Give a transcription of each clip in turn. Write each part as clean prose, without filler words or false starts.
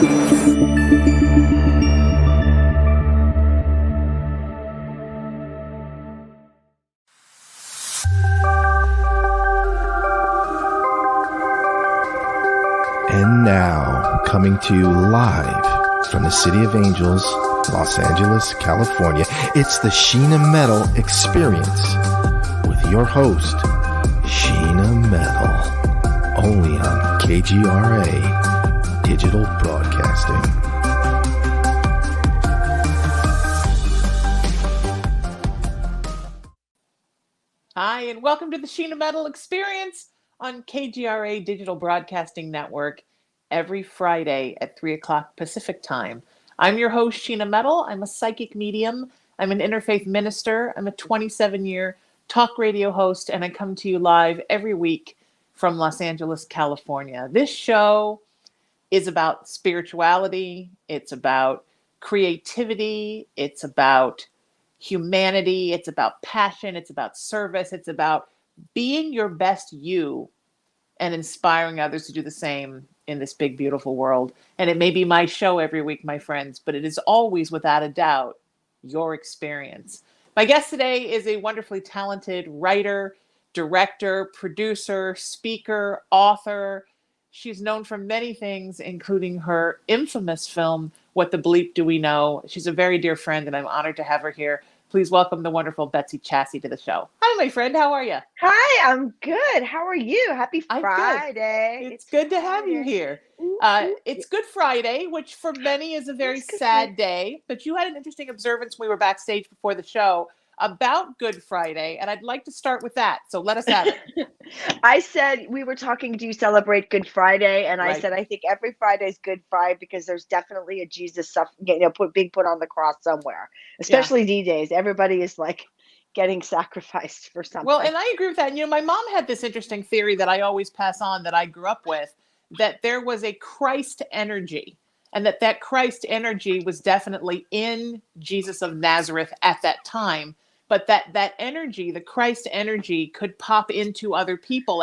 And now, coming to you live from the City of Angels, Los Angeles, California, it's the Sheena Metal Experience with your host, Sheena Metal, only on KGRA Digital Broadcasting. Hi, and welcome to the Sheena Metal Experience on KGRA Digital Broadcasting Network every Friday at 3 o'clock Pacific Time. I'm your host, Sheena Metal. I'm a psychic medium. I'm an interfaith minister. I'm a 27-year talk radio host, and I come to you live every week from Los Angeles, California. This show is about spirituality. It's about creativity. It's about humanity. It's about passion. It's about service. It's about being your best you and inspiring others to do the same in this big, beautiful world. And it may be my show every week, my friends, but it is always, without a doubt, your experience. My guest today is a wonderfully talented writer, director, producer, speaker, author. She's known for many things, including her infamous film, What the Bleep Do We Know? She's a very dear friend, and I'm honored to have her here. Please welcome the wonderful Betsy Chasse to the show. Hi, my friend. How are you? Hi, I'm good. How are you? Happy I'm Friday. good. It's good to have you here. It's Good Friday, which for many is a very sad day, but you had an interesting observance when we were backstage before the show about Good Friday, and I'd like to start with that. So let us have it. I said, we were talking, do you celebrate Good Friday? And I Right. said, I think every Friday is Good Friday because there's definitely a Jesus being put on the cross somewhere, especially these days. Everybody is like getting sacrificed for something. Well, and I agree with that. And, my mom had this interesting theory that I always pass on that I grew up with, that there was a Christ energy, and that Christ energy was definitely in Jesus of Nazareth at that time. But that energy, the Christ energy, could pop into other people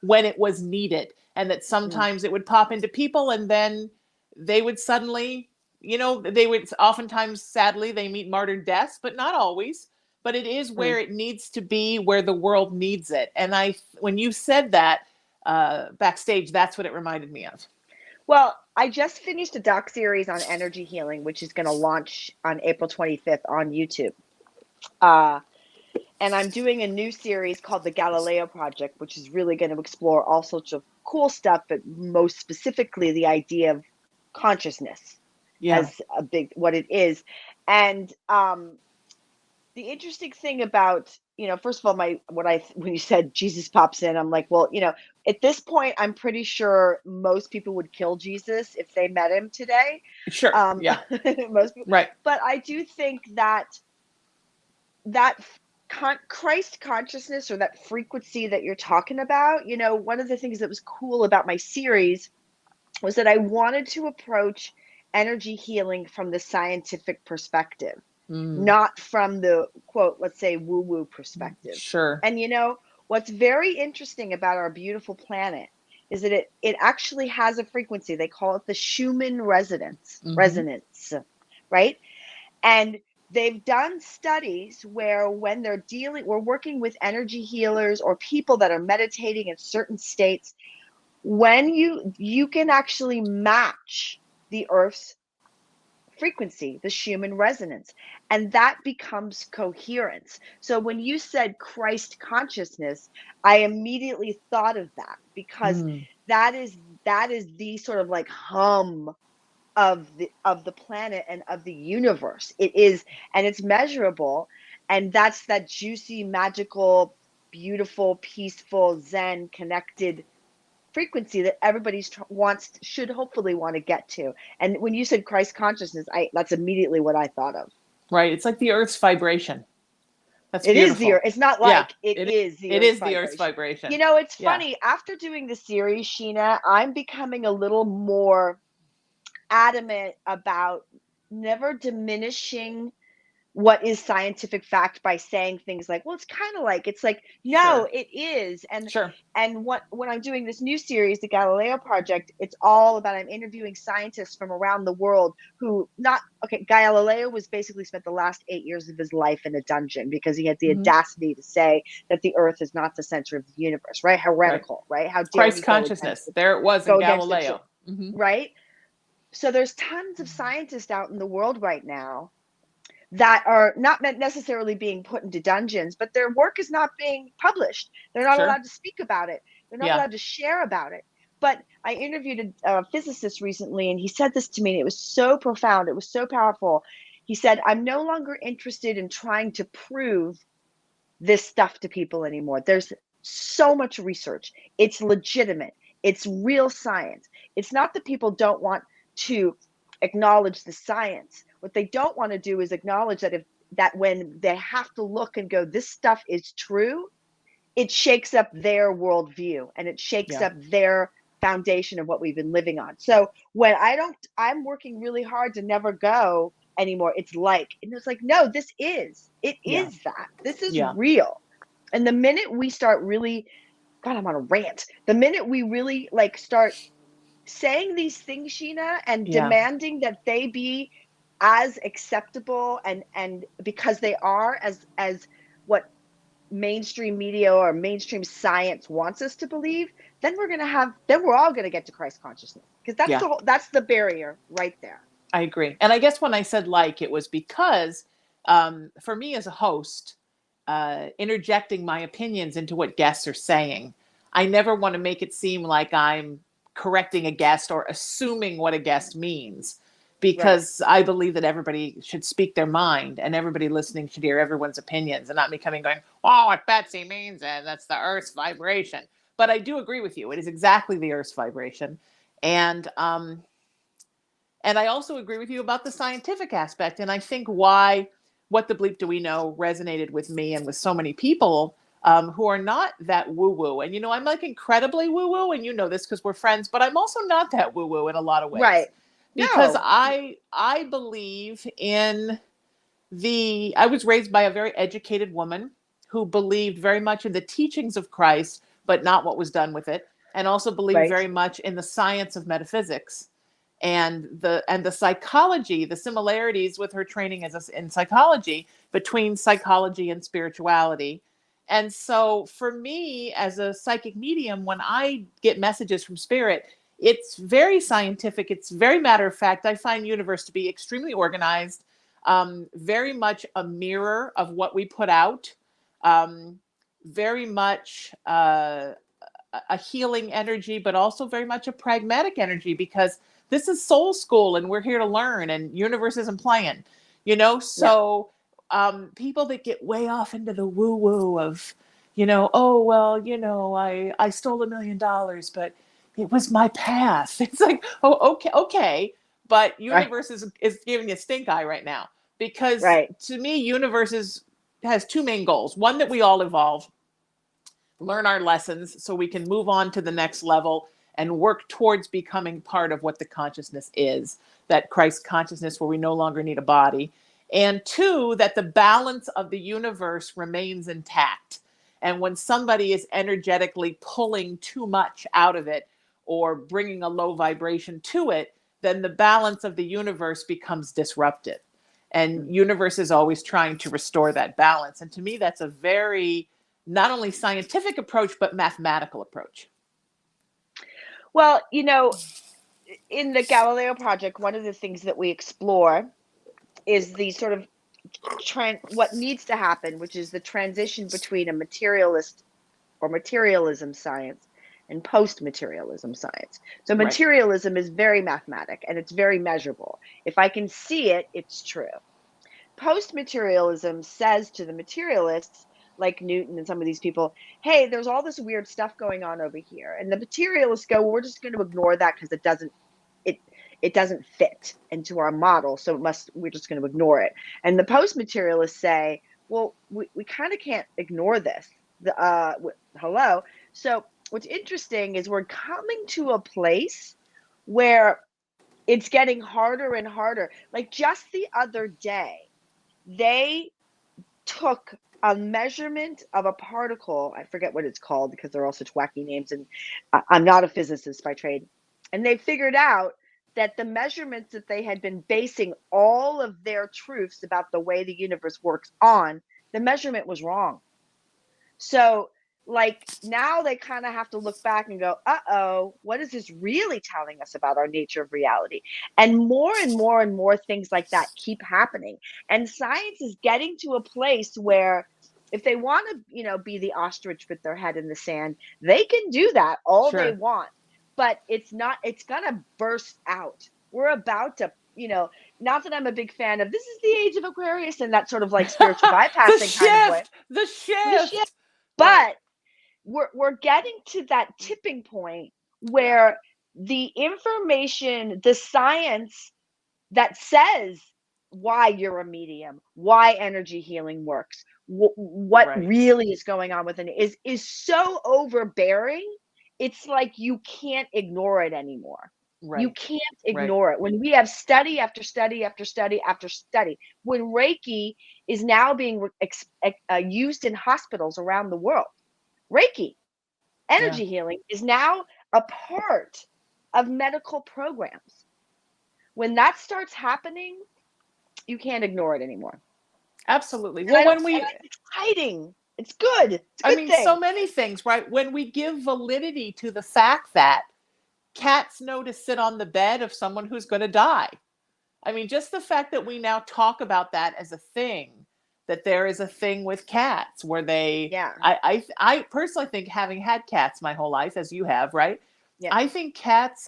when it was needed. And that sometimes it would pop into people and then they would suddenly, they would oftentimes, sadly, they meet martyred deaths, but not always. But it is where it needs to be, where the world needs it. And when you said that backstage, that's what it reminded me of. Well, I just finished a doc series on energy healing, which is going to launch on April 25th on YouTube. And I'm doing a new series called the Galileo Project, which is really going to explore all sorts of cool stuff, but most specifically the idea of consciousness as what it is. And the interesting thing about, first of all, when you said Jesus pops in, I'm like, well, at this point, I'm pretty sure most people would kill Jesus if they met him today. Sure. Most people. Right. But I do think that Christ consciousness, or that frequency that you're talking about, one of the things that was cool about my series was that I wanted to approach energy healing from the scientific perspective, not from the quote, let's say, woo-woo perspective. Sure. And what's very interesting about our beautiful planet is that it actually has a frequency. They call it the Schumann resonance, right? And they've done studies where when we're working with energy healers or people that are meditating in certain states, when you can actually match the Earth's frequency, the Schumann resonance, and that becomes coherence. So when you said Christ consciousness, I immediately thought of that, because that is the sort of like hum of the planet and of the universe. It is, and it's measurable, and that's that juicy, magical, beautiful, peaceful, zen, connected frequency that everybody should hopefully want to get to. And when you said Christ consciousness, that's immediately what I thought of. Right. It's like the Earth's vibration. That's it beautiful. Is the Earth. It's not like it is the It Earth's is the Earth's vibration. It's funny. After doing the series, Sheena, I'm becoming a little more adamant about never diminishing what is scientific fact by saying things like, well, it's kind of like, it's like, no, Sure. it is. Sure. And when I'm doing this new series, the Galileo Project, it's all about, I'm interviewing scientists from around the world who not, okay, Galileo was basically spent the last 8 years of his life in a dungeon because he had the Hmm. audacity to say that the earth is not the center of the universe, right? Right. Heretical, right? How dare Christ he go against consciousness. There it was in the truth, Galileo. Hmm. right? So there's tons of scientists out in the world right now that are not necessarily being put into dungeons, but their work is not being published. They're not Sure. allowed to speak about it. They're not Yeah. allowed to share about it. But I interviewed a physicist recently, and he said this to me, and it was so profound. It was so powerful. He said, I'm no longer interested in trying to prove this stuff to people anymore. There's so much research. It's legitimate. It's real science. It's not that people don't want to acknowledge the science. What they don't want to do is acknowledge that when they have to look and go, this stuff is true, it shakes up their worldview and it shakes Yeah. up their foundation of what we've been living on. So when I'm working really hard to never go anymore. It's like, and it's like, no, it Yeah. is that. This is Yeah. real. And the minute we start really, God, I'm on a rant. The minute we really like start saying these things, Sheena, and Yeah. demanding that they be as acceptable and because they are as what mainstream media or mainstream science wants us to believe, then we're all gonna get to Christ consciousness. Because Yeah. that's the barrier right there. I agree. And I guess when I said like, it was because for me as a host, interjecting my opinions into what guests are saying, I never want to make it seem like I'm correcting a guest or assuming what a guest means, Right. because I believe that everybody should speak their mind and everybody listening should hear everyone's opinions and not me coming going, oh, what Betsy means is that's the Earth's vibration. But I do agree with you. It is exactly the Earth's vibration. And I also agree with you about the scientific aspect. And I think why What the Bleep Do We Know resonated with me and with so many people who are not that woo woo. And, I'm like incredibly woo woo. And you know this because we're friends, but I'm also not that woo woo in a lot of ways Right. because No. I believe in I was raised by a very educated woman who believed very much in the teachings of Christ, but not what was done with it. And also believed Right. very much in the science of metaphysics and the psychology, the similarities with her training in psychology between psychology and spirituality. And so for me as a psychic medium, when I get messages from spirit, it's very scientific. It's very matter of fact. I find universe to be extremely organized, very much a mirror of what we put out, very much a healing energy, but also very much a pragmatic energy because this is soul school and we're here to learn and universe isn't playing, Yeah. so people that get way off into the woo woo of, oh, well, I stole $1 million, but it was my path. It's like, oh, okay. But Right. universe is giving you a stink eye right now because Right. to me, has two main goals. One, that we all evolve, learn our lessons so we can move on to the next level and work towards becoming part of what the consciousness is, that Christ consciousness where we no longer need a body. And two, that the balance of the universe remains intact. And when somebody is energetically pulling too much out of it or bringing a low vibration to it, then the balance of the universe becomes disrupted. And universe is always trying to restore that balance. And to me, that's a very not only scientific approach, but mathematical approach. Well, in the Galileo project, one of the things that we explore is the sort of what needs to happen, which is the transition between a materialist or materialism science and post-materialism science. So Right. materialism is very mathematic and it's very measurable. If I can see it, it's true. Post-materialism says to the materialists like Newton and some of these people, hey, there's all this weird stuff going on over here. And the materialists go, well, we're just going to ignore that because it doesn't fit into our model. So we're just going to ignore it. And the post-materialists say, well, we kind of can't ignore this. Hello. So what's interesting is we're coming to a place where it's getting harder and harder. Like just the other day, they took a measurement of a particle. I forget what it's called because they're all such wacky names, and I'm not a physicist by trade. And they figured out that the measurements that they had been basing all of their truths about the way the universe works on, the measurement was wrong. So, like, now they kind of have to look back and go, uh-oh, what is this really telling us about our nature of reality? And more and more and more things like that keep happening. And science is getting to a place where if they want to, be the ostrich with their head in the sand, they can do that all they Sure. want. But it's going to burst out. We're about to, not that I'm a big fan of this is the age of Aquarius and that sort of like spiritual bypassing kind of way. The The shift. shift. But we're getting to that tipping point where the information, the science that says why you're a medium, why energy healing works, what Right. really is going on within it is so overbearing. It's like you can't ignore it anymore. You Right. can't Right. ignore it. When we have study after study after study after study, when Reiki is now being used in hospitals around the world, Reiki, energy healing, is now a part of medical programs. When that starts happening, you can't ignore it anymore. Absolutely. And Well, and it's exciting. It's good. It's a I good mean, thing. so many things, right? When we give validity to the fact that cats know to sit on the bed of someone who's going to die. I mean, just the fact that we now talk about that as a thing, that there is a thing with cats where they, Yeah. I personally think, having had cats my whole life, as you have, right? Yeah. I think cats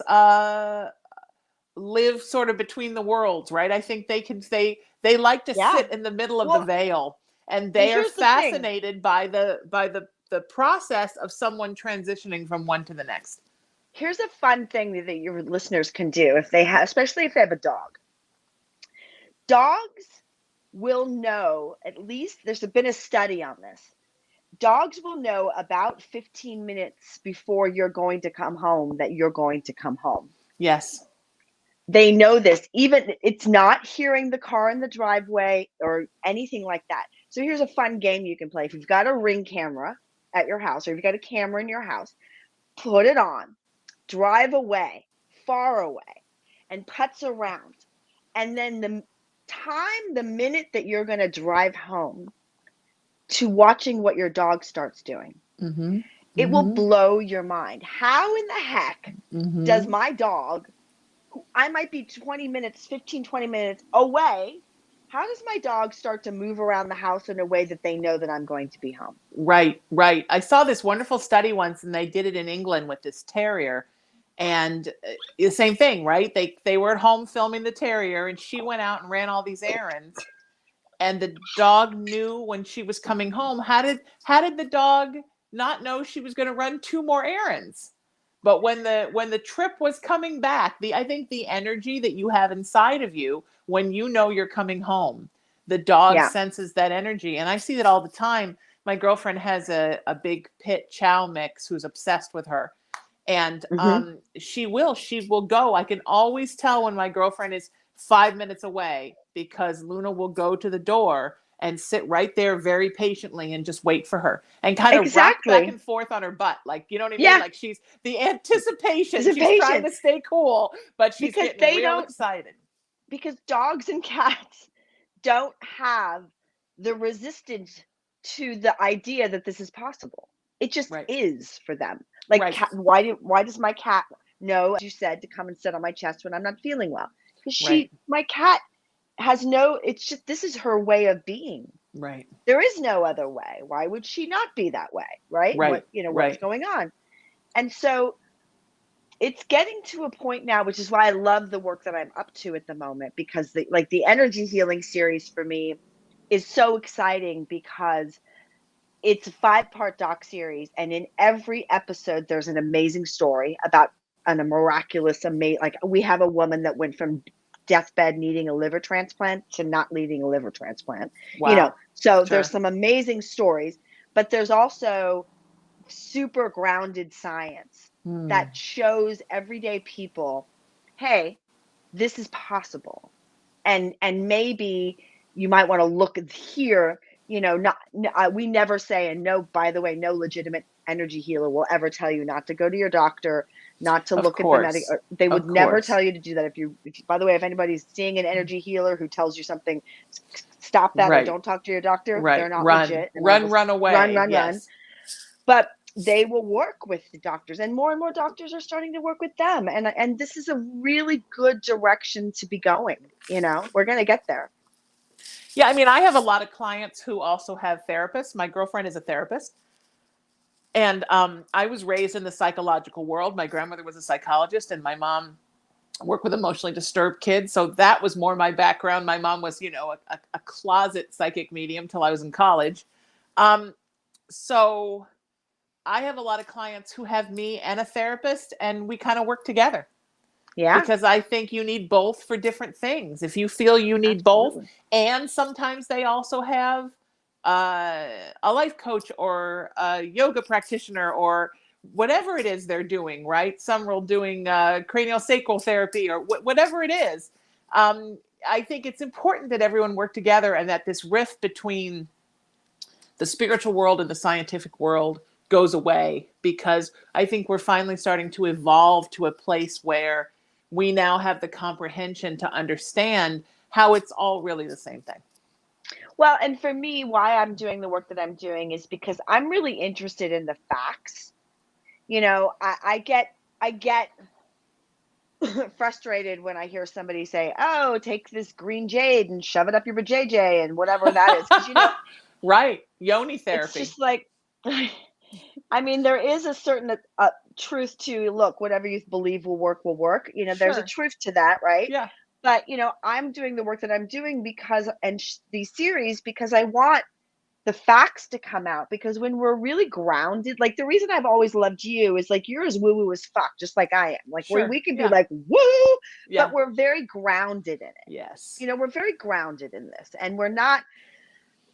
live sort of between the worlds, right? I think they like to sit in the middle of the veil, and they are here's the thing. fascinated by the process of someone transitioning from one to the next. Here's a fun thing that your listeners can do if they have, especially if they have a dog. Dogs will know, at least there's been a study on this. Dogs will know about 15 minutes before you're going to come home that you're going to come home. Yes. They know this. Even it's not hearing the car in the driveway or anything like that. So here's a fun game you can play. If you've got a Ring camera at your house, or if you've got a camera in your house, put it on, drive away, far away, and putz around. And then the minute that you're going to drive home, to watching what your dog starts doing. Mm-hmm. It will blow your mind. How in the heck does my dog, who I might be 20 minutes away, how does my dog start to move around the house in a way that they know that I'm going to be home? Right. I saw this wonderful study once, and they did it in England with this terrier. And the same thing, right? They were at home filming the terrier, and she went out and ran all these errands. And the dog knew when she was coming home. How did the dog not know she was going to run 2 more errands? But when the trip was coming back, I think the energy that you have inside of you when you know you're coming home, the dog senses that energy. And I see that all the time. My girlfriend has a big pit chow mix who's obsessed with her. And she will go. I can always tell when my girlfriend is 5 minutes away, because Luna will go to the door and sit right there very patiently and just wait for her and kind of rock back and forth on her butt. Like, you know what I mean? Like, she's the anticipation. She's trying to stay cool, but she's getting real excited. Because dogs and cats don't have the resistance to the idea that this is possible. It just is for them. Like, why does my cat know, as you said, to come and sit on my chest when I'm not feeling well? Because my cat has it's just, this is her way of being. Right. There is no other way. Why would she not be that way? Right. What's going on? And so it's getting to a point now, which is why I love the work that I'm up to at the moment, because the energy healing series for me is so exciting, because it's a 5-part doc series, and in every episode there's an amazing story about a miraculous, like, we have a woman that went from deathbed needing a liver transplant to not needing a liver transplant. Wow. So there's some amazing stories, but there's also super grounded science that shows everyday people, hey, this is possible. And maybe you might want to look here, we never say, and no, by the way, no legitimate energy healer will ever tell you not to go to your doctor, not to Of look at the medic. course. They Of would never course. tell you to do that. By the way, if anybody's seeing an energy healer who tells you something, stop that or Right. don't talk to your doctor. Right. They're not Run. legit. And I Run, will run run, away. run, run. Yes. But they will work with the doctors, and more doctors are starting to work with them. And this is a really good direction to be going. We're going to get there. Yeah, I mean, I have a lot of clients who also have therapists. My girlfriend is a therapist. And I was raised in the psychological world. My grandmother was a psychologist, and my mom worked with emotionally disturbed kids. So that was more my background. My mom was, a closet psychic medium till I was in college. So I have a lot of clients who have me and a therapist, and we kind of work together. Yeah. Because I think you need both for different things. If you feel you need both, and sometimes they also have a life coach or a yoga practitioner or whatever it is they're doing, right? Some are doing craniosacral therapy or whatever it is. I think it's important that everyone work together and that this rift between the spiritual world and the scientific world goes away, because I think we're finally starting to evolve to a place where we now have the comprehension to understand how it's all really the same thing. Well, and for me, why I'm doing the work that I'm doing is because I'm really interested in the facts. I get frustrated when I hear somebody say, "Oh, take this green jade and shove it up your vajayjay," and whatever that is, because right, yoni it's therapy. just like, I mean, there is a certain truth to, look, whatever you believe will work, will work. There's a Sure. truth to that, right? Yeah. But I'm doing the work that I'm doing because, and these series, because I want the facts to come out, because when we're really grounded, like the reason I've always loved you is like you're as woo woo as fuck, just like I am. Like Sure. we can be Yeah. like woo, Yeah. but we're very grounded in it. Yes. We're very grounded in this, and we're not.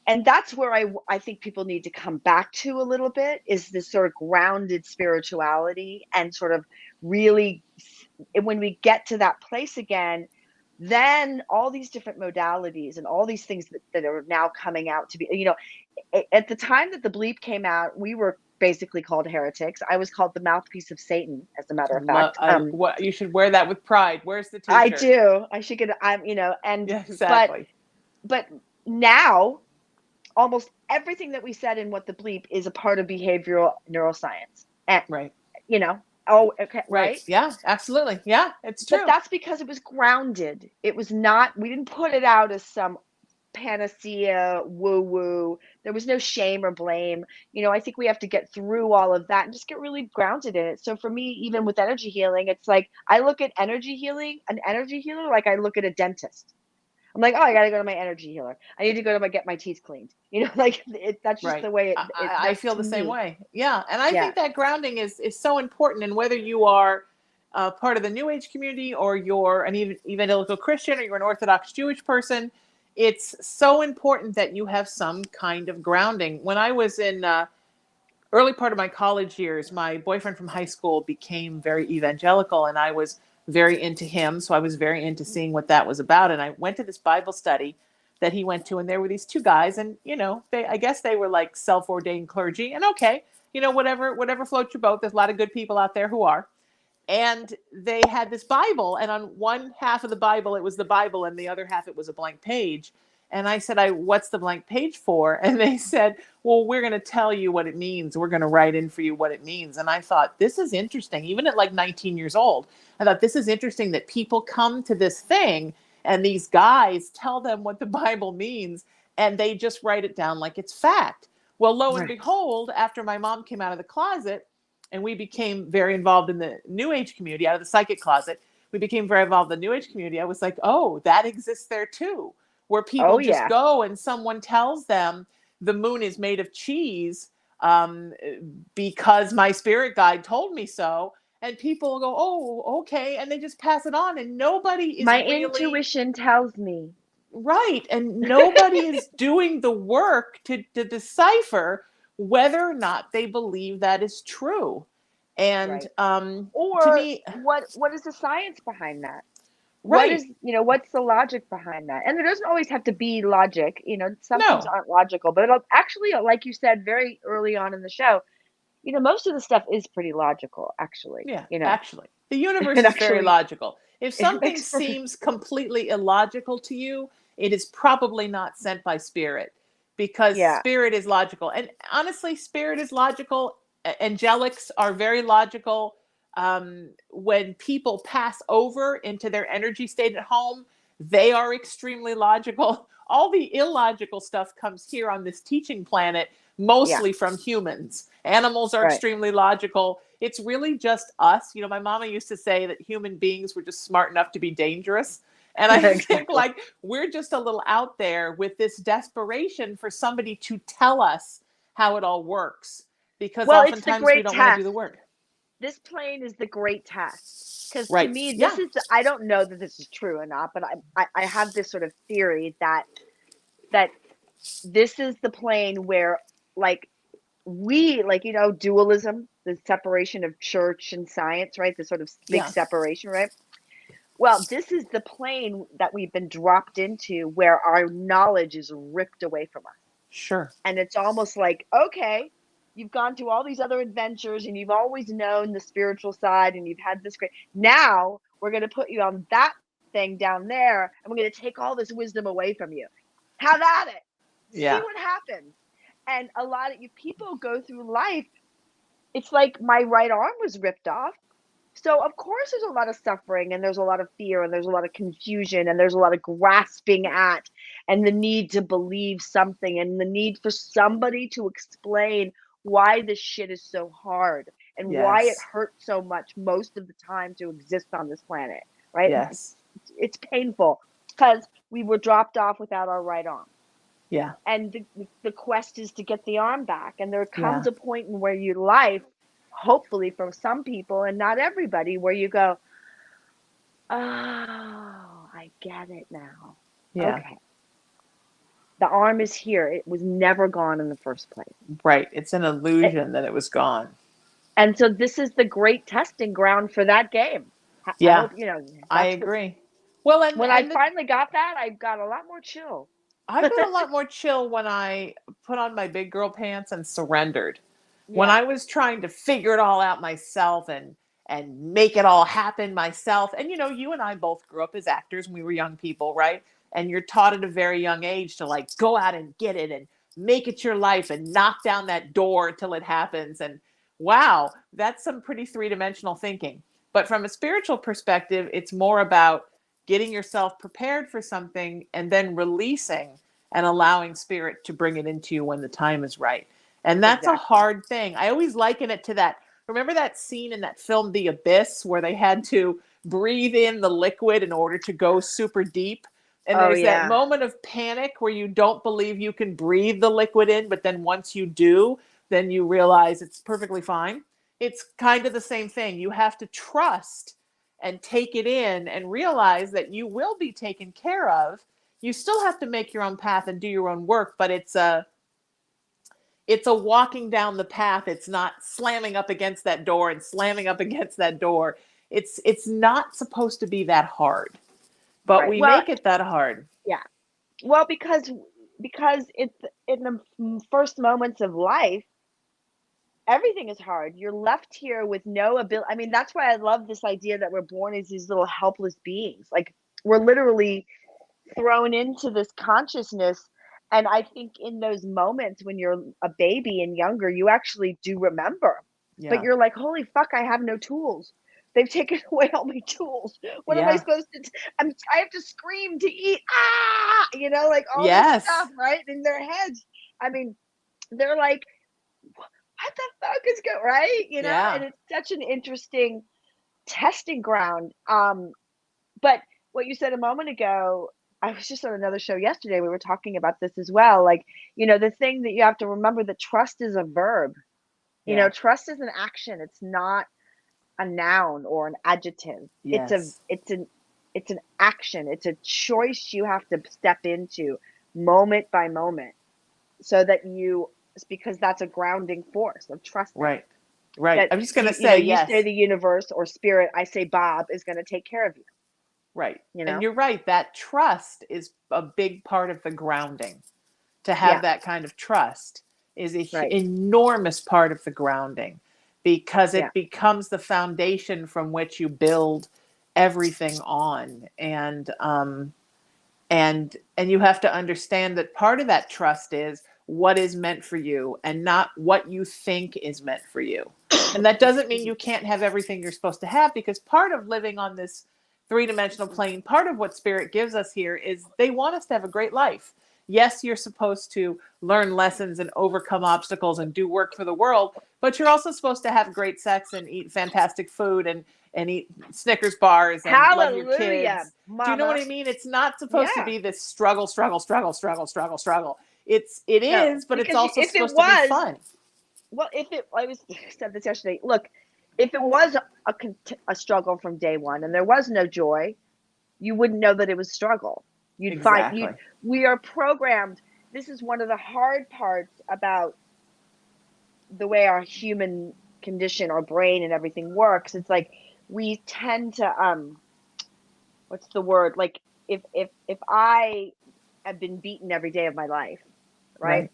And that's where I think people need to come back to a little bit, is this sort of grounded spirituality, and sort of really, when we get to that place again, then all these different modalities and all these things that are now coming out to be, at the time that the bleep came out, we were basically called heretics. I was called the mouthpiece of Satan, as a matter of fact. What you should wear that with pride. Where's the t-shirt? I do. I should get. And yeah, exactly. But now, almost everything that we said in What the Bleep is a part of behavioral neuroscience. And, right. Oh, okay, right? Yeah, absolutely. Yeah, it's true. But that's because it was grounded. It was not, we didn't put it out as some panacea, woo-woo. There was no shame or blame. I think we have to get through all of that and just get really grounded in it. So for me, even with energy healing, it's like I look at an energy healer like I look at a dentist. I'm like, oh, I got to go to my energy healer. I need to go to get my teeth cleaned. That's just the way I feel the same way. Yeah. And I Yeah. think that grounding is so important. And whether you are part of the New Age community, or you're an evangelical Christian, or you're an Orthodox Jewish person, it's so important that you have some kind of grounding. When I was in early part of my college years, my boyfriend from high school became very evangelical, and I was very into him. So I was very into seeing what that was about. And I went to this Bible study that he went to, and there were these two guys, and, I guess they were like self-ordained clergy, and okay, whatever floats your boat. There's a lot of good people out there who are. And they had this Bible, and on one half of the Bible, it was the Bible, and the other half, it was a blank page. And I said, what's the blank page for? And they said, well, we're going to tell you what it means. We're going to write in for you what it means. And I thought, this is interesting. Even at like 19 years old, I thought, this is interesting that people come to this thing and these guys tell them what the Bible means, and they just write it down like it's fact. Well, lo and behold, after my mom came out of the closet and we became very involved in the New Age community, out of the psychic closet, we became very involved in the New Age community. I was like, oh, that exists there too, where people just go and someone tells them the moon is made of cheese because my spirit guide told me so. And people go, oh, okay. And they just pass it on, and nobody is My intuition tells me. Right. And nobody is doing the work to decipher whether or not they believe that is true. And or to me, what is the science behind that? what Right. is, what's the logic behind that? And there doesn't always have to be logic. Some things No. aren't logical, but it'll actually, like you said very early on in the show, most of the stuff is pretty logical, actually. Yeah, actually. The It universe is very actually logical. If it something makes perfect seems completely illogical to you, it is probably not sent by spirit, because yeah, spirit is logical. And honestly, spirit is logical. Angelics are very logical. When people pass over into their energy state at home, they are extremely logical. All the illogical stuff comes here on this teaching planet, yeah, mostly from humans. Animals are right. extremely logical. It's really just us. My mama used to say that human beings were just smart enough to be dangerous. And I think Exactly. like we're just a little out there with this desperation for somebody to tell us how it all works, because Well, it's the oftentimes we great don't want to do test. the work. This plane is the great test. Because to Right. me, Yeah. I don't know that this is true or not, but I have this sort of theory that this is the plane where, like, dualism, the separation of church and science, right? The sort of big Yeah. separation, right? Well, this is the plane that we've been dropped into where our knowledge is ripped away from us. Sure. And it's almost like, okay, you've gone through all these other adventures and you've always known the spiritual side and you've had this great. Now we're going to put you on that thing down there and we're going to take all this wisdom away from you. Have at it. See Yeah. what happens. And a lot of you people go through life. It's like my right arm was ripped off. So of course there's a lot of suffering and there's a lot of fear and there's a lot of confusion and there's a lot of grasping at and the need to believe something and the need for somebody to explain why this shit is so hard and why it Yes. hurts so much most of the time to exist on this planet, right? Yes. It's painful because we were dropped off without our right arm. Yeah. And the quest is to get the arm back. And there Yeah. comes a point in where your life, hopefully for some people and not everybody, where you go, oh, I get it now. Yeah. Okay. The arm is here. It was never gone in the first place. Right. It's an It, illusion that it was gone. and so this is the great testing ground for that game. I Yeah. hope, I that's what, agree. Well, when I finally got that, I got a lot more chill. I got a lot more chill when I put on my big girl pants and surrendered. When Yeah. I was trying to figure it all out myself and make it all happen myself. And you and I both grew up as actors when we were young people, right? And you're taught at a very young age to like go out and get it and make it your life and knock down that door till it happens. And wow, that's some pretty three-dimensional thinking. But from a spiritual perspective, it's more about getting yourself prepared for something and then releasing and allowing spirit to bring it into you when the time is right. And that's a Exactly. hard thing. I always liken it to that. Remember that scene in that film, The Abyss, where they had to breathe in the liquid in order to go super deep? And Oh, there's that yeah. moment of panic where you don't believe you can breathe the liquid in, but then once you do, then you realize it's perfectly fine. It's kind of the same thing. You have to trust and take it in and realize that you will be taken care of. You still have to make your own path and do your own work, but it's a walking down the path. It's not slamming up against that door and slamming up against that door. It's not supposed to be that hard, but Right. we Well, make it that hard. yeah. Well, because it's in the first moments of life, everything is hard. You're left here with no ability. I mean, that's why I love this idea that we're born as these little helpless beings. Like we're literally thrown into this consciousness. And I think in those moments when you're a baby and younger, you actually do remember. But Yeah. you're like, holy fuck, I have no tools. They've taken away all my tools. What am I Yeah. supposed to I have to scream to eat. Ah, like all this Yes. stuff, right? In their heads. I mean, they're like, what the fuck is going right? And Yeah. it's such an interesting testing ground. But what you said a moment ago, I was just on another show yesterday. We were talking about this as well. Like, the thing that you have to remember that trust is a verb. Yeah. Trust is an action. It's not a noun or an adjective. Yes. It's an action. It's a choice you have to step into moment by moment so that because that's a grounding force of trusting Right. Right. that I'm just going to you say you say yes. the universe or spirit, I say Bob is going to take care of you. Right. you And know? you're right. That trust is a big part of the grounding. To have Yeah, that kind of trust is an right. enormous part of the grounding, because Yeah. it becomes the foundation from which you build everything on. And you have to understand that part of that trust is what is meant for you and not what you think is meant for you. And that doesn't mean Excuse me. you can't have everything you're supposed to have, because part of living on this three-dimensional plane, part of what spirit gives us here is they want us to have a great life. Yes, you're supposed to learn lessons and overcome obstacles and do work for the world, but you're also supposed to have great sex and eat fantastic food and eat Snickers bars and love your Hallelujah, kids. Do you know what mama. I mean? It's not supposed to Yeah. be this struggle, struggle, struggle, struggle, struggle, struggle. It No, is, but it's because also if it supposed to be was, fun. well, if it, I was said this yesterday. Look, if it was a struggle from day one and there was no joy, you wouldn't know that it was struggle. You'd find Exactly. we are programmed. This is one of the hard parts about the way our human condition, our brain and everything works. It's like we tend to what's the word? Like if I have been beaten every day of my life, right? Right.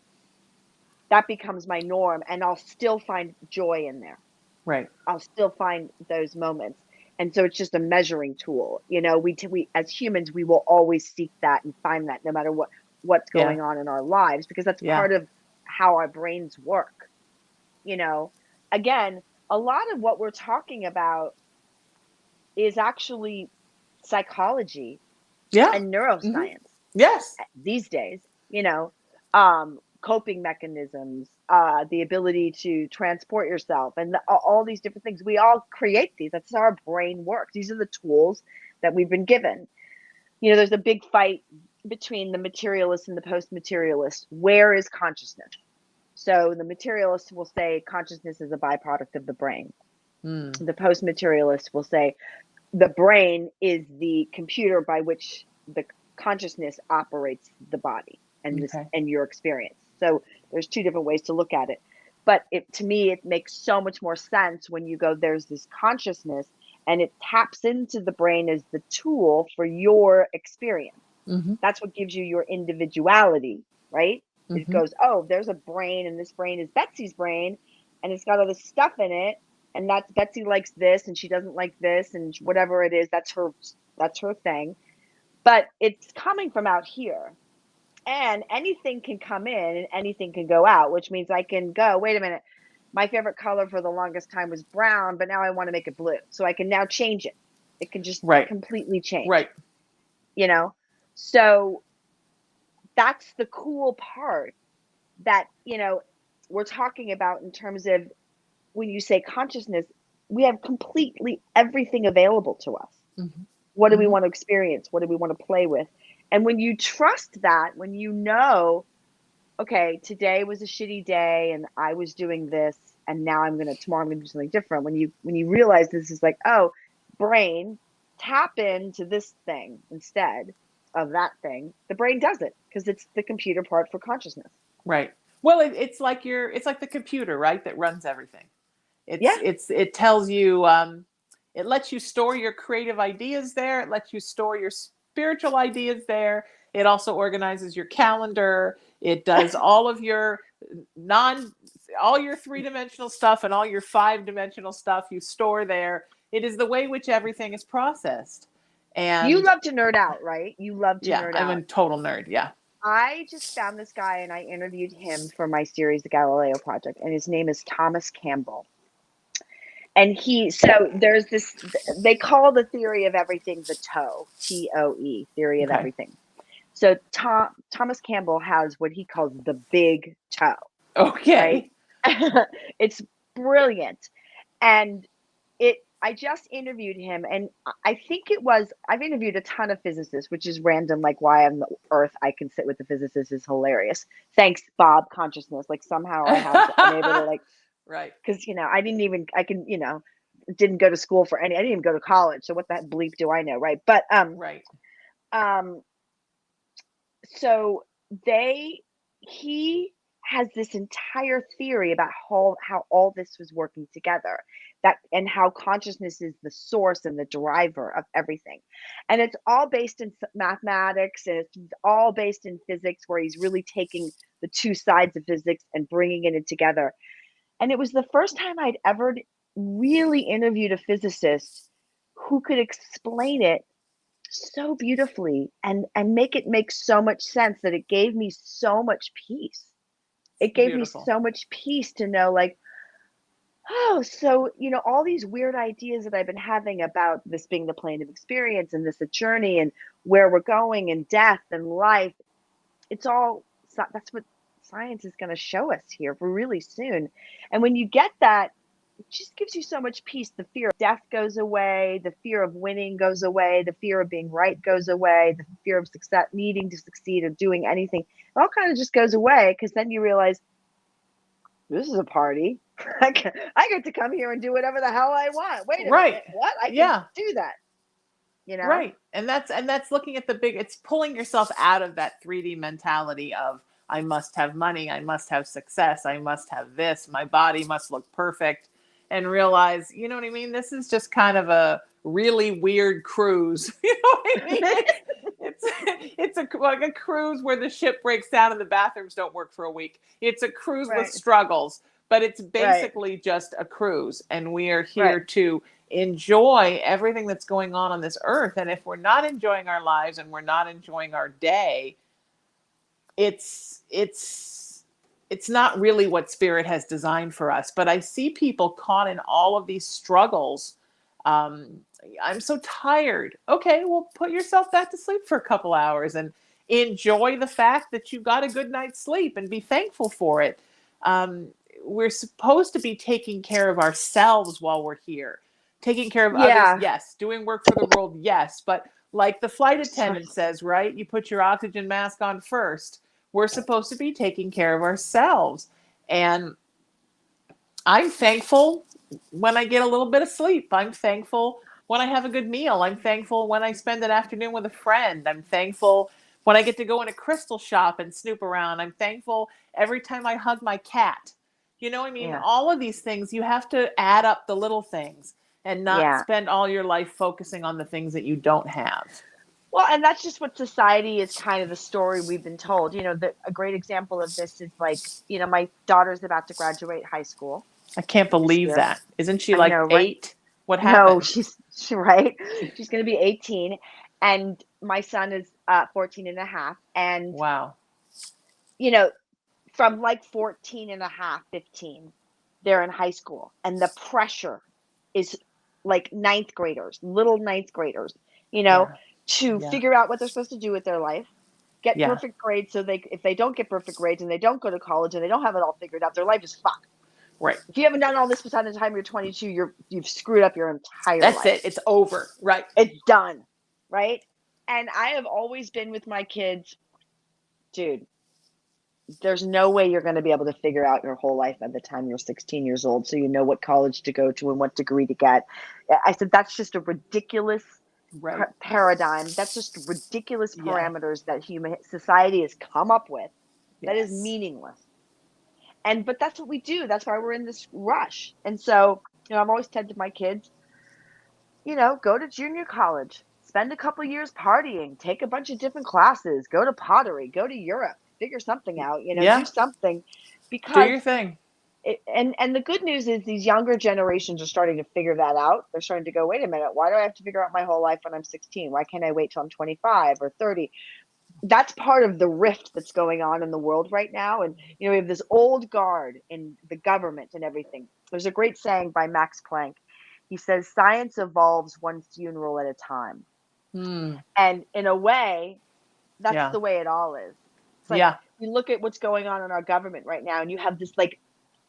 That becomes my norm and I'll still find joy in there. Right. I'll still find those moments. And so it's just a measuring tool. You know, we as humans, we will always seek that and find that no matter what's Yeah. going on in our lives, because that's Yeah. part of how our brains work. You know, again, a lot of what we're talking about is actually psychology Yeah. and Hmm. neuroscience Yes. these days, you know, coping mechanisms, the ability to transport yourself, and all these different things. We all create these. That's how our brain works. These are the tools that we've been given. You know, there's a big fight between the materialist and the post materialist. Where is consciousness? So the materialist will say consciousness is a byproduct of the brain. Mm. The post materialist will say the brain is the computer by which the consciousness operates the body and this Okay. and your experience. So there's two different ways to look at it. But it to me it makes so much more sense when you go there's this consciousness and it taps into the brain as the tool for your experience. Hmm. That's what gives you your individuality, right? It Hmm. goes, oh, there's a brain, and this brain is Betsy's brain, and it's got all this stuff in it, and that's Betsy likes this, and she doesn't like this, and whatever it is, that's her thing. But it's coming from out here, and anything can come in and anything can go out, which means I can go, wait a minute, my favorite color for the longest time was brown, but now I want to make it blue, so I can now change it. It can just Right. completely change, Right. you know. So that's the cool part that, we're talking about in terms of when you say consciousness, we have completely everything available to us. Hmm. What do we Hmm. want to experience? What do we want to play with? And when you trust that, when you know, okay, today was a shitty day and I was doing this and now tomorrow I'm gonna do something different. When you realize this is like, oh, brain, tap into this thing instead of that thing, the brain does it because it's the computer part for consciousness. Right. Well, it's like the computer, right, that runs everything. Yeah. It tells you, it lets you store your creative ideas there. It lets you store your spiritual ideas there. It also organizes your calendar. It does all of your non all your three-dimensional stuff and all your five-dimensional stuff you store there. It is the way which everything is processed. You And love to nerd out, right? You love to yeah, nerd I'm out. a total nerd. Yeah. I just found this guy and I interviewed him for my series, The Galileo Project, and his name is Thomas Campbell. And so there's this, they call the theory of everything the TOE, TOE, theory of Okay. everything. So Thomas Campbell has what he calls the big toe, right? Okay. It's brilliant. And I just interviewed him, and I think I've interviewed a ton of physicists, which is random, like why on the earth I can sit with the physicist is hilarious. Thanks, Bob Consciousness. Like somehow I'm able to like, Right. because didn't go to school I didn't even go to college. So what the bleep do I know, right? But Right. um so he has this entire theory about how all this was working together. and how consciousness is the source and the driver of everything. And it's all based in mathematics, and it's all based in physics, where he's really taking the two sides of physics and bringing it together. And it was the first time I'd ever really interviewed a physicist who could explain it so beautifully and make it make so much sense that it gave me so much peace. It gave me Beautiful. so much peace to know, like, oh, so, all these weird ideas that I've been having about this being the plane of experience and this a journey and where we're going and death and life, it's all, that's what science is going to show us here for really soon. And when you get that, it just gives you so much peace. The fear of death goes away. The fear of winning goes away. The fear of being right goes away. The fear of success, needing to succeed or doing anything, it all kind of just goes away, because then you realize, this is a party. I get to come here and do whatever the hell I want. Wait a minute. What? I can do that. Right. And that's looking at it's pulling yourself out of that 3D mentality of, I must have money, I must have success, I must have this, my body must look perfect, and realize, you know what I mean? This is just kind of a really weird cruise. You know what I mean? It's like a cruise where the ship breaks down and the bathrooms don't work for a week. It's a cruise with struggles, but it's basically just a cruise, and we are here to enjoy everything that's going on this earth. And if we're not enjoying our lives and we're not enjoying our day, it's not really what spirit has designed for us. But I see people caught in all of these struggles. I'm so tired. Okay, well, put yourself back to sleep for a couple hours and enjoy the fact that you got a good night's sleep and be thankful for it. We're supposed to be taking care of ourselves while we're here. Taking care of others, yes. Doing work for the world, yes. But like the flight attendant says, right? You put your oxygen mask on first. We're supposed to be taking care of ourselves. And I'm thankful when I get a little bit of sleep. I'm thankful when I have a good meal. I'm thankful when I spend an afternoon with a friend. I'm thankful when I get to go in a crystal shop and snoop around. I'm thankful every time I hug my cat. You know what I mean? All of these things, you have to add up the little things and not spend all your life focusing on the things that you don't have. Well, and that's just what society is, kind of the story we've been told. A great example of this is, like, my daughter's about to graduate high school. I can't believe that. Isn't she like 8? What happened? No, she's right. She's going to be 18. And my son is 14 and a half. And, wow. From like 14 and a half, 15, they're in high school. And the pressure is like little ninth graders, to figure out what they're supposed to do with their life, get perfect grades. So if they don't get perfect grades and they don't go to college and they don't have it all figured out, their life is fucked. Right. If you haven't done all this by the time you're 22, you've screwed up your entire life. That's it. It's over. Right. It's done. Right. And I have always been with my kids, dude, there's no way you're going to be able to figure out your whole life by the time you're 16 years old. So you know what college to go to and what degree to get. I said, that's just a ridiculous paradigm. That's just ridiculous parameters that human society has come up with. That is meaningless. But that's what we do. That's why we're in this rush. And so, I'm always said to my kids, go to junior college, spend a couple years partying, take a bunch of different classes, go to pottery, go to Europe, figure something out, do something, because do your thing. And the good news is these younger generations are starting to figure that out. They're starting to go, wait a minute, why do I have to figure out my whole life when I'm 16? Why can't I wait till I'm 25 or 30? That's part of the rift that's going on in the world right now. And, we have this old guard in the government and everything. There's a great saying by Max Planck. He says, science evolves one funeral at a time. And in a way, that's the way it all is. It's like, you look at what's going on in our government right now, and you have this like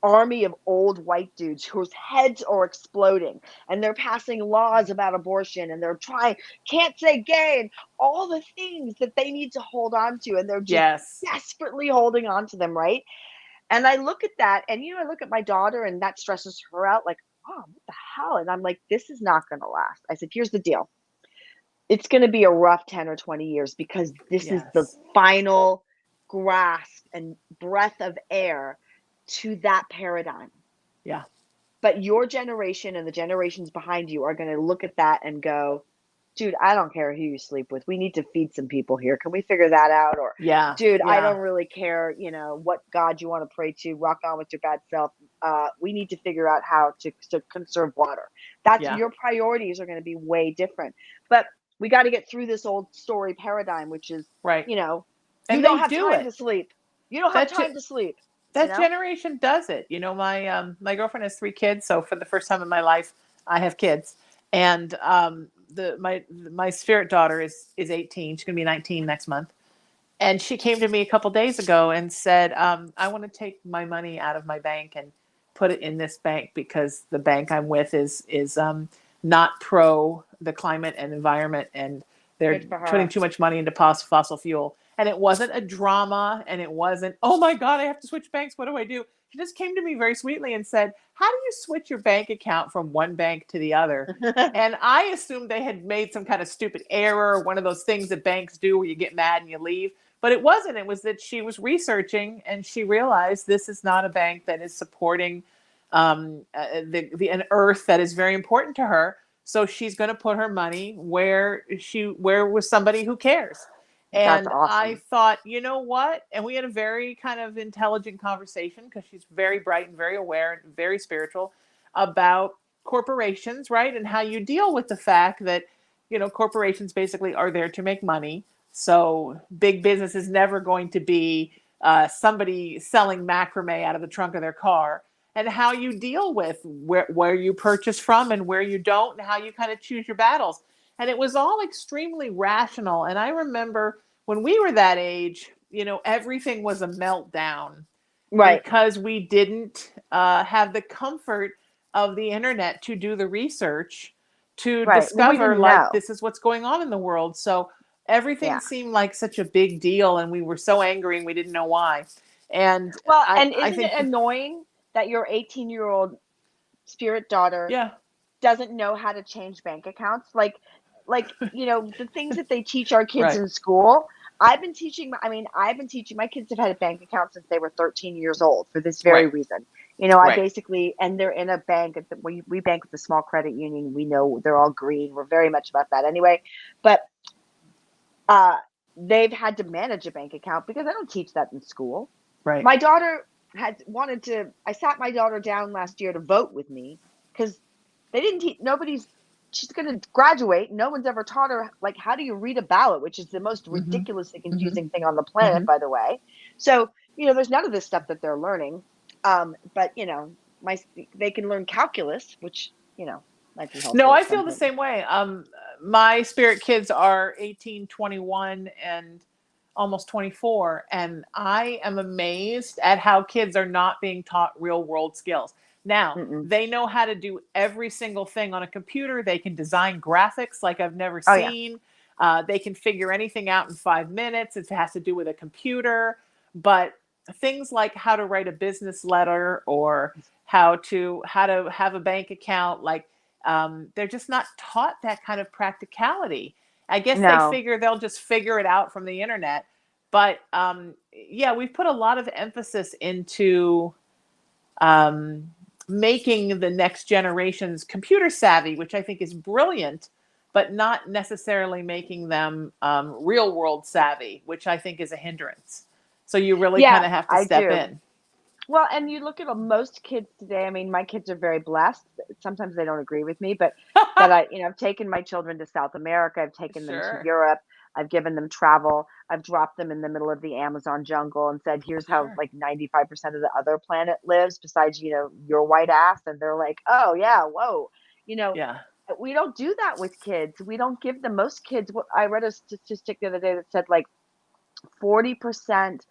army of old white dudes whose heads are exploding, and they're passing laws about abortion, and they're can't say gay, and all the things that they need to hold on to, and they're just desperately holding on to them, right? And I look at that, and I look at my daughter, and that stresses her out, like, oh, what the hell? And I'm like, this is not going to last. I said, here's the deal. It's going to be a rough 10 or 20 years, because this is the final grasp and breath of air to that paradigm. Yeah. But your generation and the generations behind you are going to look at that and go, dude, I don't care who you sleep with. We need to feed some people here. Can we figure that out? Or, Yeah. dude, I Yeah. don't really care, what God you want to pray to. Rock on with your bad self. We need to figure out how to conserve water. That's Yeah. your priorities are going to be way different. But we got to get through this old story paradigm, which is, Right. you And don't they have do time it. to sleep. You don't have That time to sleep. that generation does it. My girlfriend has 3 kids, so for the first time in my life, I have kids. And my spirit daughter is 18. She's gonna be 19 next month. And she came to me a couple days ago and said, I want to take my money out of my bank and put it in this bank because the bank I'm with is not pro the climate and environment, and they're Good for putting her. too much money into fossil fuel. And it wasn't a drama, and it wasn't, oh my God, I have to switch banks. What do I do? She just came to me very sweetly and said, how do you switch your bank account from one bank to the other? And I assumed they had made some kind of stupid error, one of those things that banks do where you get mad and you leave. But it wasn't. It was that she was researching and she realized this is not a bank that is supporting an earth that is very important to her. So she's going to put her money where with somebody who cares. That's And I awesome. thought, you know what? And we had a very kind of intelligent conversation because she's very bright and very aware and very spiritual about corporations, right? And how you deal with the fact that, corporations basically are there to make money. So big business is never going to be somebody selling macrame out of the trunk of their car, and how you deal with where you purchase from and where you don't, and how you kind of choose your battles. And it was all extremely rational. And I remember when we were that age, everything was a meltdown Right. because we didn't have the comfort of the internet to do the research to Right. Well, we discover didn't like know. this is what's going on in the world. So everything Yeah. seemed like such a big deal, and we were so angry and we didn't know why. And Well, I, and I isn't it think, annoying that your 18-year-old spirit daughter yeah, doesn't know how to change bank accounts? The things that they teach our kids right, in school. I've been teaching my kids have had a bank account since they were 13 years old for this very right, reason. I right, basically, and they're in a bank. We bank with a small credit union. We know they're all green. We're very much about that anyway. But uh, they've had to manage a bank account because I don't teach that in school. right. My daughter I sat my daughter down last year to vote with me because they didn't teach, she's going to graduate. No one's ever taught her, like, how do you read a ballot, which is the most Mm-hmm. ridiculously Mm-hmm. confusing thing on the planet, Mm-hmm. by the way. So, there's none of this stuff that they're learning. But, they can learn calculus, which, might be No, helpful I at some feel the point. same way. My spirit kids are 18, 21, and almost 24. And I am amazed at how kids are not being taught real world skills. Now, Mm-mm. they know how to do every single thing on a computer. They can design graphics like I've never Oh, yeah. seen. They can figure anything out in 5 minutes. It has to do with a computer. But things like how to write a business letter or how to have a bank account, like they're just not taught that kind of practicality. I guess they No. figure they'll just figure it out from the internet. But yeah, we've put a lot of emphasis into um, making the next generations computer savvy, which I think is brilliant, but not necessarily making them real world savvy, which I think is a hindrance. So you really kind Yeah, of have to I step do. in. Well, and you look at most kids today. I mean, my kids are very blessed. Sometimes they don't agree with me, but that I've taken my children to South America. I've taken them to Sure, Europe. I've given them travel. I've dropped them in the middle of the Amazon jungle and said, "Here's how sure. like 95% of the other planet lives besides, your white ass." And they're like, "Oh yeah, whoa." You know, Yeah. we don't do that with kids. We don't give them most kids. I read a statistic the other day that said like 40%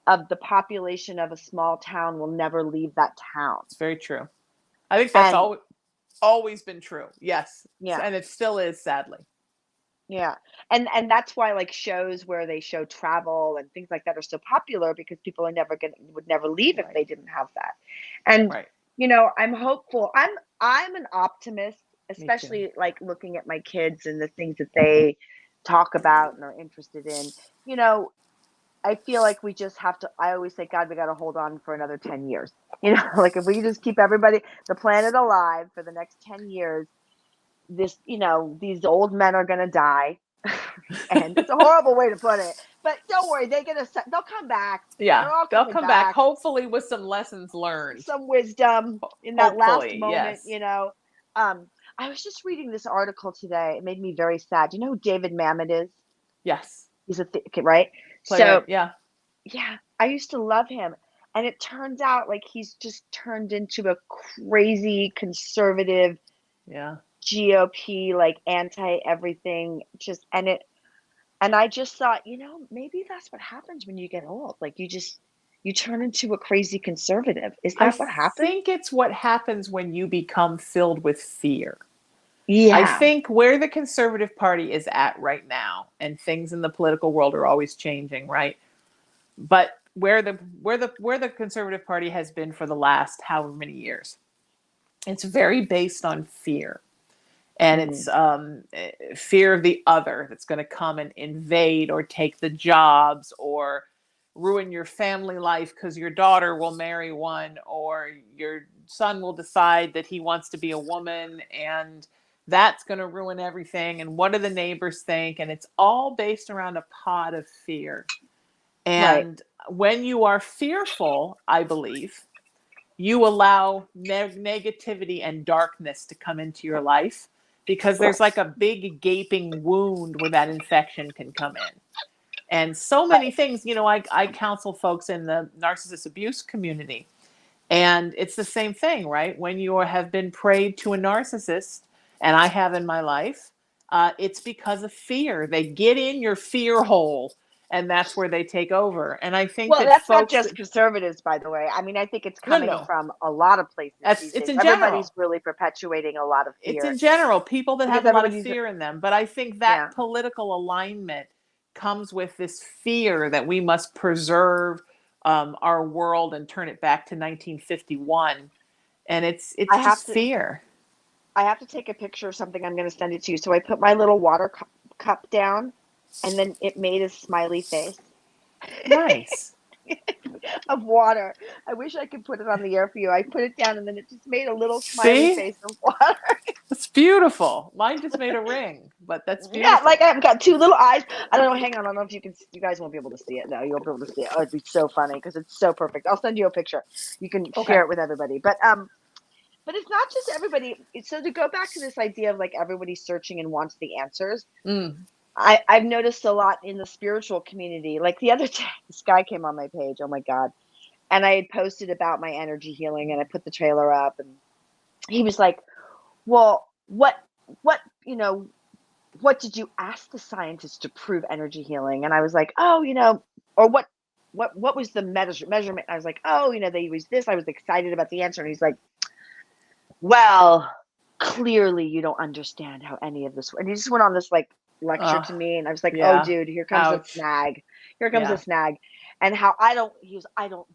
of the population of a small town will never leave that town. It's very true. I think that's And always been true. Yes. yeah, And it still is, sadly. yeah. And that's why like shows where they show travel and things like that are so popular because people are never going to would never leave if Right. they didn't have that. And Right. I'm hopeful. I'm an optimist, Me too. especially like looking at my kids and the things that they talk about and are interested in. You know, I feel like we just have to, I always say, God, we got to hold on for another 10 years. You know, like if we just keep everybody, the planet alive for the next 10 years, this, you know, these old men are going to die. And it's a horrible way to put it, but don't worry, they'll come back. Yeah, They're all they'll coming come back, back. hopefully with some lessons learned. Some wisdom in that last Hopefully, moment, yes. you know. I was just reading this article today. It made me very sad. Do you know who David Mamet is? Yes. He's right? So Playwright, yeah. yeah, I used to love him. And it turns out like he's just turned into a crazy conservative Yeah. GOP, like anti everything. And I just thought, you know, maybe that's what happens when you get old. Like you turn into a crazy conservative. Is I that what happens? think it's what happens when you become filled with fear. I Yeah. think where the Conservative Party is at right now, and things in the political world are always changing, right? But where the Conservative Party has been for the last however many years, it's very based on fear. And it's fear of the other that's going to come and invade or take the jobs or ruin your family life because your daughter will marry one or your son will decide that he wants to be a woman, and that's going to ruin everything. And what do the neighbors think? And it's all based around a pot of fear. Right. And when you are fearful, I believe, you allow negativity and darkness to come into your life because there's like a big gaping wound where that infection can come in. And so many things, you know, I counsel folks in the narcissist abuse community, and it's the same thing, right? When you have been preyed to a narcissist, and I have in my life, it's because of fear. They get in your fear hole, and that's where they take over. And I think Well, that that's not folks just conservatives, by the way. I mean, I think it's coming no, from a lot of places these it's days. in Everybody's general. really perpetuating a lot of It's fear in general people that because have a lot of everybody's, fear in them. But I think yeah. that political alignment comes with this fear that we must preserve our world and turn it back to 1951. And it's I have just to, fear. I have to take a picture of something. I'm going to send it to you. So I put my little water cup down, and then it made a smiley face Nice. of water. I wish I could put it on the air for you. I put it down, and then it just made a little smiley See? face of water. It's beautiful. Mine just made a ring, but that's Yeah, like beautiful. I've got two little eyes. I don't know. Hang on. I don't know if you can. You guys won't be able to see it. No, you won't be able to see it. Oh, it'd be so funny because it's so perfect. I'll send you a picture. You can Okay. share it with everybody. But it's not just everybody. So to go back to this idea of like everybody's searching and wants the answers, I've noticed a lot in the spiritual community. Like the other day, this guy came on my page. Oh my God. And I had posted about my energy healing and I put the trailer up and he was like, well, what, you know, what did you ask the scientists to prove energy healing? And I was like, oh, you know, or what was the measurement? I was like, oh, you know, they use this. I was excited about the answer. And he's like, well, clearly you don't understand how any of this. And he just went on this like lecture to me. And I was like, oh, Yeah. dude, here comes a Ouch. snag. Here comes a Yeah. snag. And I don't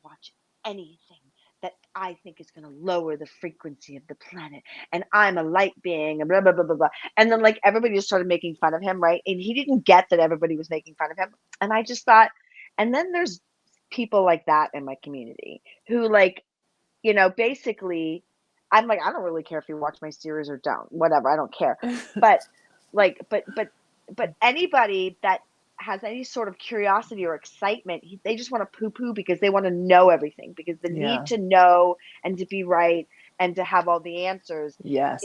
watch anything that I think is going to lower the frequency of the planet. And I'm a light being and blah, blah, blah, blah, blah. And then like everybody just started making fun of him. Right. And he didn't get that everybody was making fun of him. And I just thought, and then there's people like that in my community who like, you know, basically I'm like, I don't really care if you watch my series or don't, whatever. I don't care. But like, but anybody that has any sort of curiosity or excitement, they just want to poo poo because they want to know everything, because the Yeah. need to know and to be right and to have all the answers Yes.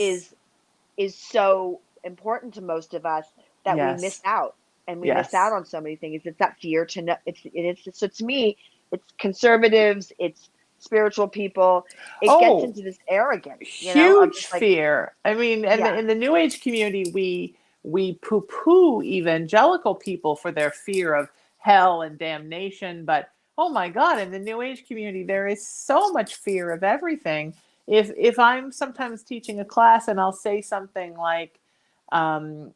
is so important to most of us that we miss Yes. out, and we miss Yes. out on so many things. It's that fear to know. It's so to me, it's conservatives, it's spiritual people. It gets Oh, into this arrogance, you know, of huge just like, fear. I mean, and yeah, in the New Age community, we poo-poo evangelical people for their fear of hell and damnation. But oh my God, in the New Age community, there is so much fear of everything. If I'm sometimes teaching a class and I'll say something um,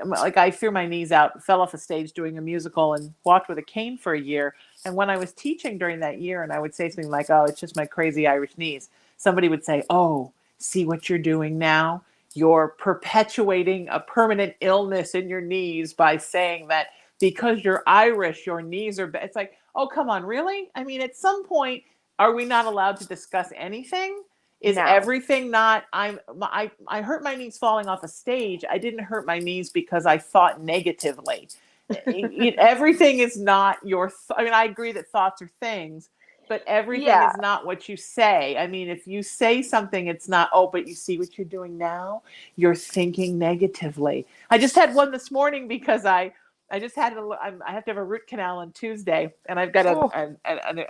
like I threw my knees out, fell off a stage doing a musical, and walked with a cane for a year. And when I was teaching during that year, and I would say something like, "Oh, it's just my crazy Irish knees," somebody would say, "Oh, see what you're doing now? You're perpetuating a permanent illness in your knees by saying that because you're Irish, your knees are, it's like, oh, come on, really? I mean, at some point, are we not allowed to discuss anything? Is No. everything not, I hurt my knees falling off a stage. I didn't hurt my knees because I thought negatively. Everything is not your, I mean, I agree that thoughts are things, but everything is not what you say. I mean, if you say something, it's not, oh, but you see what you're doing now? You're thinking negatively. I just had one this morning because I just had I have to have a root canal on Tuesday, and I've got an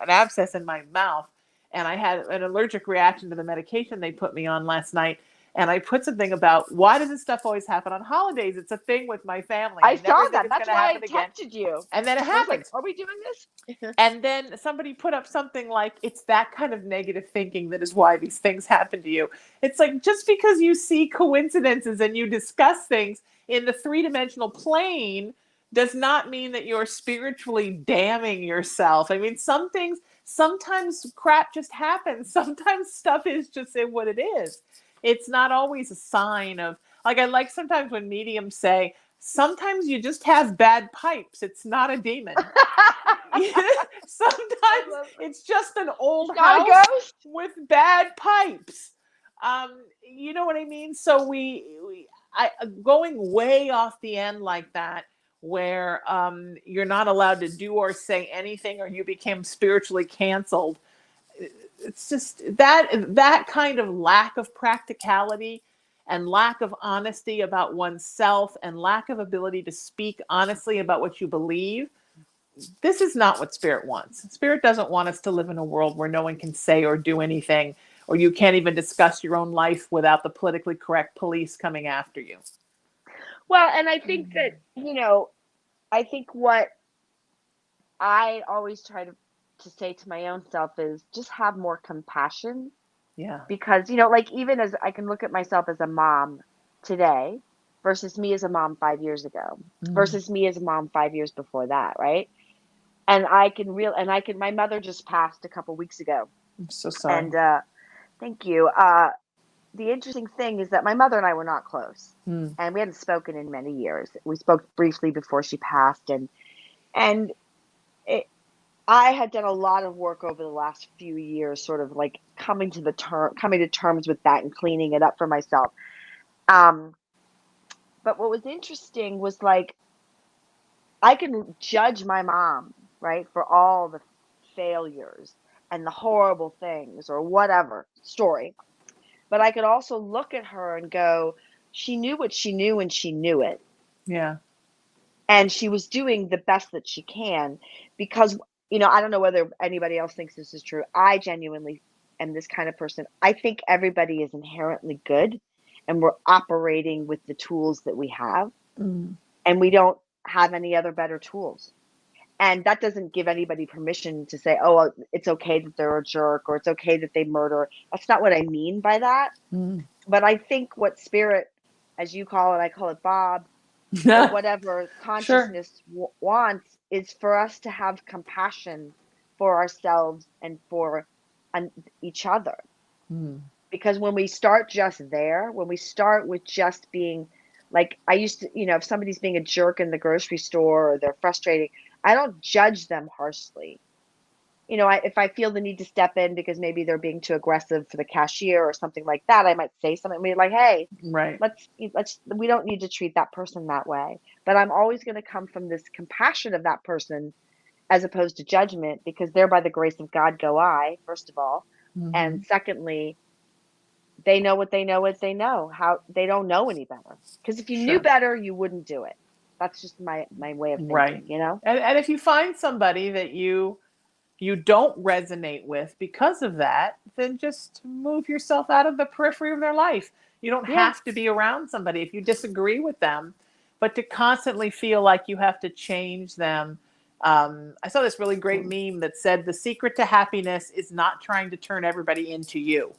abscess in my mouth, and I had an allergic reaction to the medication they put me on last night. And I put something about, why does this stuff always happen on holidays? It's a thing with my family. I saw that. That's why I texted you. And then it I was happened. like, are we doing this? And then somebody put up something like, it's that kind of negative thinking that is why these things happen to you. It's like, just because you see coincidences and you discuss things in the three-dimensional plane does not mean that you're spiritually damning yourself. I mean, some things, sometimes crap just happens. Sometimes stuff is just what it is. It's not always a sign of, like, I like sometimes when mediums say, sometimes you just have bad pipes. It's not a demon. Sometimes it's just an old house with bad pipes. You know what I mean? So going way off the end like that, where you're not allowed to do or say anything, or you became spiritually canceled. It's just that kind of lack of practicality and lack of honesty about oneself and lack of ability to speak honestly about what you believe. This is not what Spirit wants. Spirit doesn't want us to live in a world where no one can say or do anything, or you can't even discuss your own life without the politically correct police coming after you. Well, and I think that, I think what I always try to say to my own self is just have more compassion. Yeah. Because, like, even as I can look at myself as a mom today versus me as a mom 5 years ago versus me as a mom 5 years before that, right? And my mother just passed a couple weeks ago. I'm so sorry. And thank you. The interesting thing is that my mother and I were not close, and we hadn't spoken in many years. We spoke briefly before she passed, and I had done a lot of work over the last few years, sort of like coming to terms with that and cleaning it up for myself. But what was interesting was, like, I can judge my mom, right, for all the failures and the horrible things or whatever story. But I could also look at her and go, she knew what she knew and she knew it. Yeah. And she was doing the best that she can because, I don't know whether anybody else thinks this is true. I genuinely am this kind of person. I think everybody is inherently good and we're operating with the tools that we have. And we don't have any other better tools. And that doesn't give anybody permission to say, oh, it's okay that they're a jerk or it's okay that they murder. That's not what I mean by that. But I think what Spirit, as you call it, I call it Bob, or whatever consciousness wants is for us to have compassion for ourselves and for each other. Because when we start just there, when we start with just being, like, I used to, if somebody's being a jerk in the grocery store or they're frustrating, I don't judge them harshly. If I feel the need to step in because maybe they're being too aggressive for the cashier or something like that, I might say something like, hey, right, we don't need to treat that person that way. But I'm always going to come from this compassion of that person as opposed to judgment, because there by the grace of God go I, first of all. And secondly, they know what they know as they know. How they don't know any better. Because if you knew better, you wouldn't do it. That's just my way of thinking, right. And if you find somebody that you don't resonate with because of that, then just move yourself out of the periphery of their life. You don't have to be around somebody if you disagree with them, but to constantly feel like you have to change them. I saw this really great meme that said, the secret to happiness is not trying to turn everybody into you.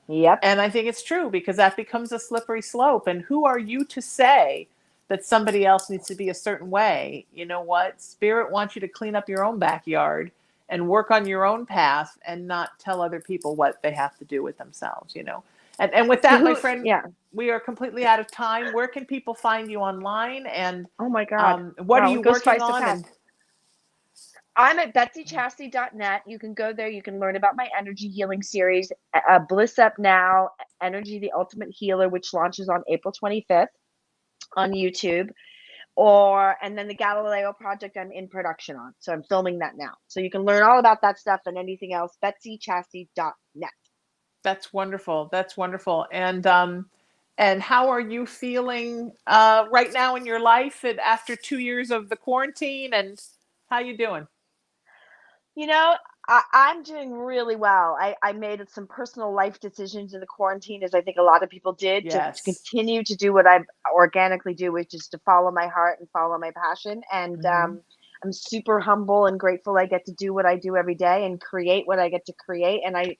Yep. And I think it's true, because that becomes a slippery slope. And who are you to say that somebody else needs to be a certain way? You know what? Spirit wants you to clean up your own backyard and work on your own path and not tell other people what they have to do with themselves, And with that, my friend, Yeah. we are completely out of time. Where can people find you online? And Oh my God. what are Wow, you it goes working by so on? fast. I'm at betsychasse.net. You can go there. You can learn about my energy healing series, Bliss Up Now, Energy, the Ultimate Healer, which launches on April 25th on YouTube. And then the Galileo project I'm in production on. So I'm filming that now. So you can learn all about that stuff and anything else, betsychasse.net. That's wonderful. That's wonderful. And how are you feeling right now in your life and after 2 years of the quarantine? And how you doing? You know, I'm doing really well. I made some personal life decisions in the quarantine, as I think a lot of people did, to Yes. continue to do what I organically do, which is to follow my heart and follow my passion. And I'm super humble and grateful I get to do what I do every day and create what I get to create. And I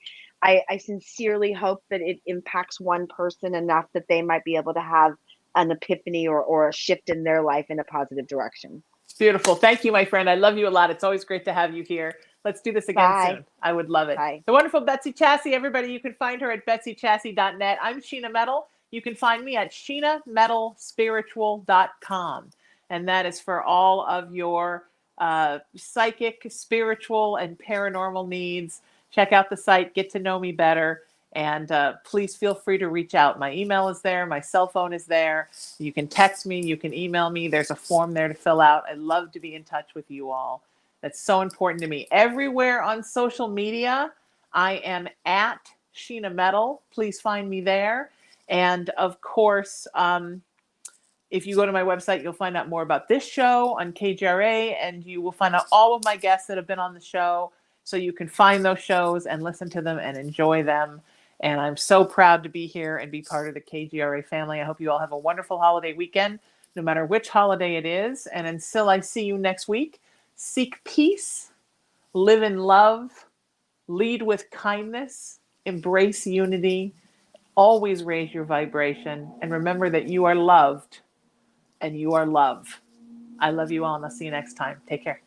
sincerely hope that it impacts one person enough that they might be able to have an epiphany or a shift in their life in a positive direction. Beautiful. Thank you, my friend. I love you a lot. It's always great to have you here. Let's do this again Bye. soon. I would love it. Bye. The wonderful Betsy Chasse, everybody, you can find her at betsychasse.net. I'm Sheena Metal. You can find me at sheenametalspiritual.com. And that is for all of your psychic, spiritual, and paranormal needs. Check out the site, get to know me better. And please feel free to reach out. My email is there. My cell phone is there. You can text me. You can email me. There's a form there to fill out. I'd love to be in touch with you all. That's so important to me. Everywhere on social media, I am at Sheena Metal. Please find me there. And of course, if you go to my website, you'll find out more about this show on KGRA, and you will find out all of my guests that have been on the show. So you can find those shows and listen to them and enjoy them. And I'm so proud to be here and be part of the KGRA family. I hope you all have a wonderful holiday weekend, no matter which holiday it is. And until I see you next week, seek peace, live in love, lead with kindness, embrace unity, always raise your vibration, and remember that you are loved and you are love. I love you all, and I'll see you next time. Take care.